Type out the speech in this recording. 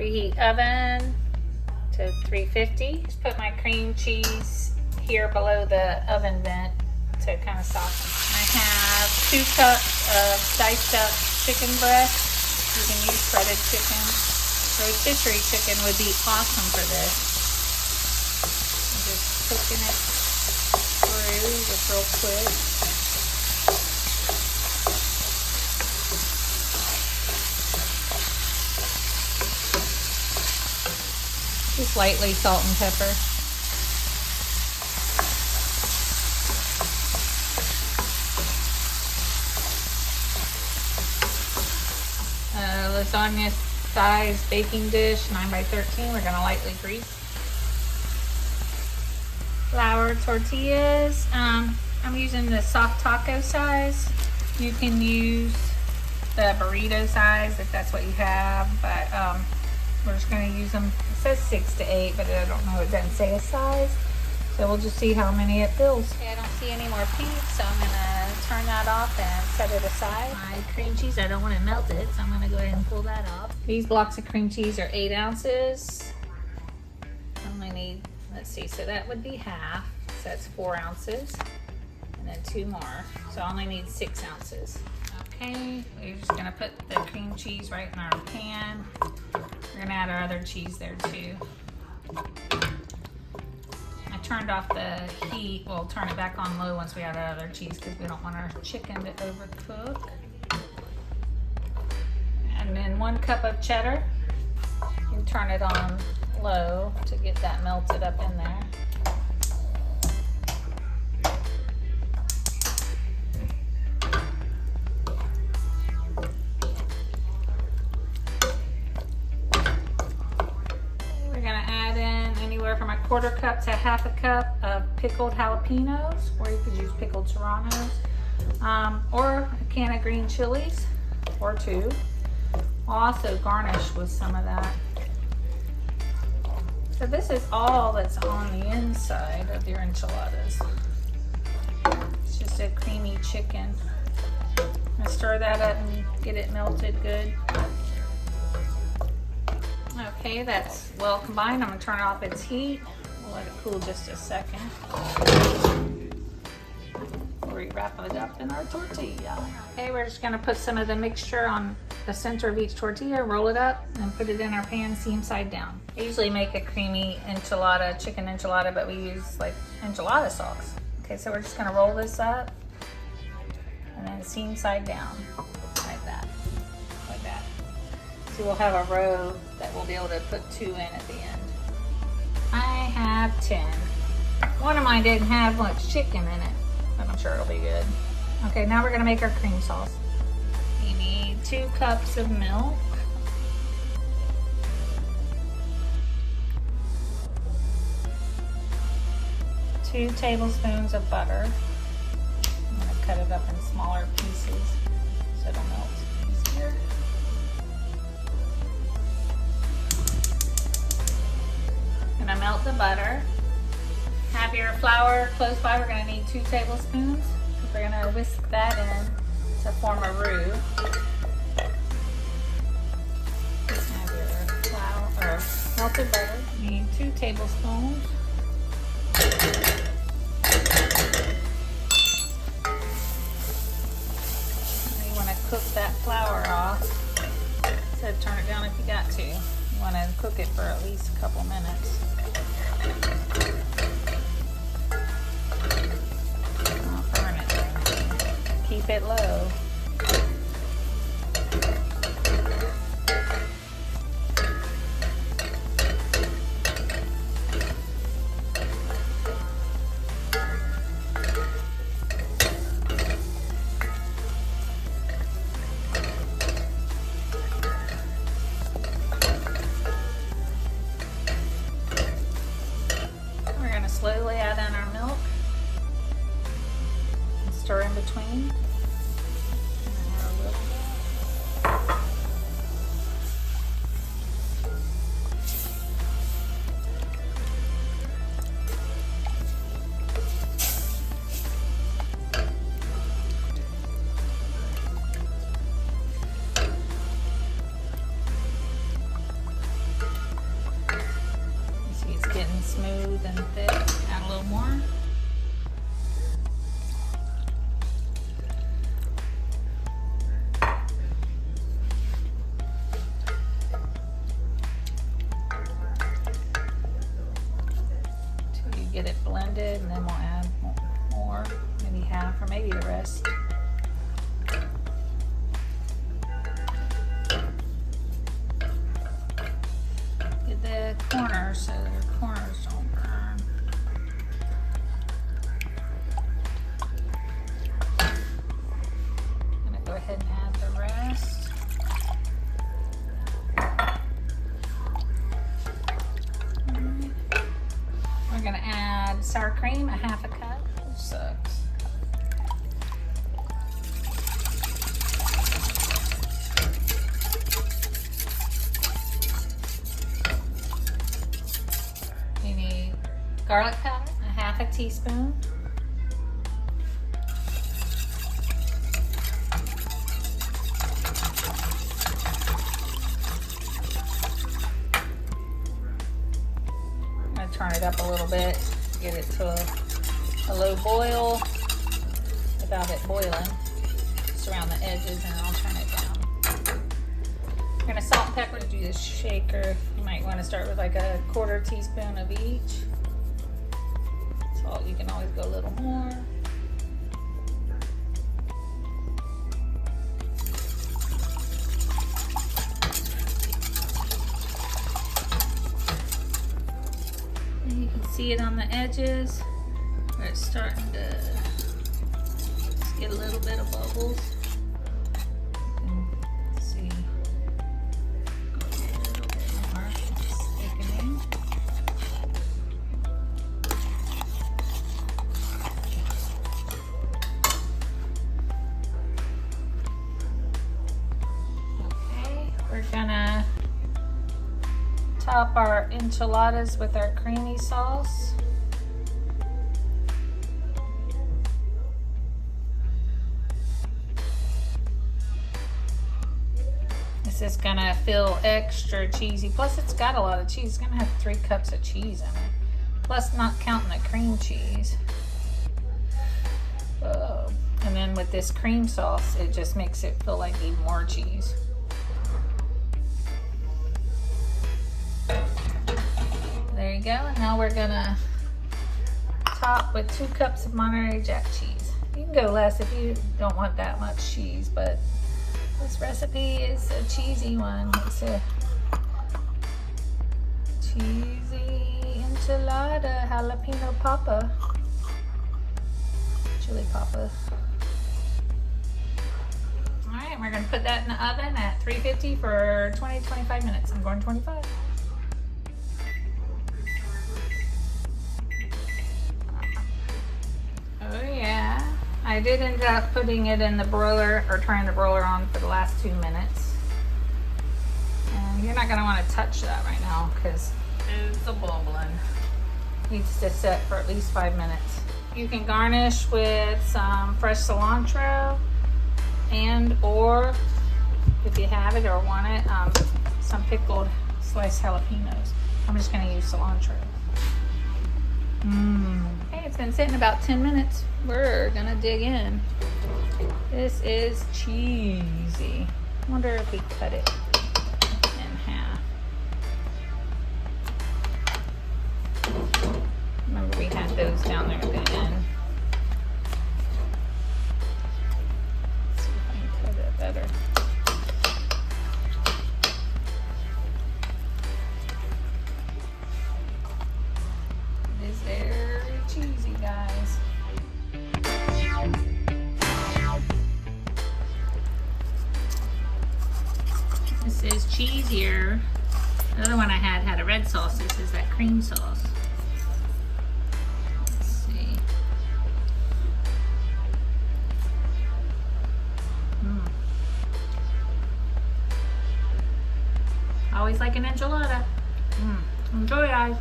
Preheat oven to 350. Just put my cream cheese here below the oven vent to kind of soften. I have 2 cups of diced up chicken breast. You can use shredded chicken. Rotisserie chicken would be awesome for this. I'm just cooking it through just real quick. Just lightly salt and pepper. Lasagna size baking dish, 9 by 13. We're gonna lightly grease. Flour tortillas. I'm using the soft taco size. You can use the burrito size if that's what you have, but we're just gonna use them. It says 6 to 8, but I don't know, it doesn't say a size. So we'll just see how many it fills. Okay, I don't see any more pink, so I'm gonna turn that off and set it aside. My cream cheese, I don't want it melted, so I'm gonna go ahead and pull that off. These blocks of cream cheese are 8 ounces. I only need, let's see, so that would be half. So that's 4 ounces. And then 2 more. So I only need 6 ounces. Okay, we're just gonna put the cream cheese right in our pan. We're gonna add our other cheese there too. I turned off the heat. We'll turn it back on low once we add our other cheese because we don't want our chicken to overcook. And then 1 cup of cheddar. You can turn it on low to get that melted up in there. From a 1/4 cup to 1/2 cup of pickled jalapenos, or you could use pickled serranos, or a can of green chilies, or 2. We'll also garnish with some of that. So this is all that's on the inside of your enchiladas. It's just a creamy chicken. I'm gonna stir that up and get it melted good. Okay, that's well combined. I'm gonna turn off its heat. We'll let it cool just a second. We wrap it up in our tortilla. Okay, we're just gonna put some of the mixture on the center of each tortilla, roll it up, and put it in our pan seam side down. I usually make a creamy enchilada, chicken enchilada, but we use like enchilada sauce. Okay, so we're just gonna roll this up and then seam side down, like that, like that. So we'll have a row that we'll be able to put 2 in at the end. I have 10. One of mine didn't have much chicken in it, but I'm sure it'll be good. Okay, now we're gonna make our cream sauce. You need 2 cups of milk. Two tablespoons of butter. I'm gonna cut it up in smaller pieces so it'll melt easier. Gonna melt the butter. Have your flour close by. We're gonna need 2 tablespoons. We're gonna whisk that in to form a roux. Have your flour or melted butter. You need 2 tablespoons. You want to cook that flour off. So turn it down if you got to. You want to cook it for at least a couple minutes. Don't burn it or anything. Keep it low. Slowly add in our milk and stir in between. smooth and thick. Add a little more. Until you get it blended, and then we'll add more, maybe half or maybe the rest. Get the corners so the corners don't burn. I'm gonna go ahead and add the rest. We're gonna add sour cream, a half a cup, which sucks. You need garlic powder, a half a teaspoon. Turn it up a little bit, get it to a low boil without it boiling. Just around the edges, and I'll turn it down. We're gonna salt and pepper to do this shaker. You might want to start with like a 1/4 teaspoon of each. Salt, you can always go a little more. You can see it on the edges where it's starting to just get a little bit of bubbles. You can see a little bit more thickening. Okay, we're gonna top our enchiladas with our creamy sauce. This is gonna feel extra cheesy. Plus it's got a lot of cheese. It's gonna have 3 cups of cheese in it. Plus not counting the cream cheese. And then with this cream sauce, it just makes it feel like even more cheese. There you go, and now we're gonna top with 2 cups of Monterey Jack cheese. You can go less if you don't want that much cheese, but this recipe is a cheesy one. It's a cheesy enchilada jalapeno papa. Chili papa. All right, we're gonna put that in the oven at 350 for 20-25 minutes. I'm going 25. Oh yeah, I did end up putting it in the broiler, or turning the broiler on for the last 2 minutes. And you're not gonna wanna touch that right now because it's a bubbling. Needs to set for at least 5 minutes. You can garnish with some fresh cilantro, and or if you have it or want it, some pickled sliced jalapenos. I'm just gonna use cilantro. Okay, it's been sitting about 10 minutes. We're gonna dig in. This is cheesy. I wonder if we cut it in half. Remember we had those down there at the end. Let's see if I can cut it better. It is very cheesy, guys. This is cheesier. The other one I had a red sauce. This is that cream sauce. Let's see. Always like an enchilada. Enjoy, guys.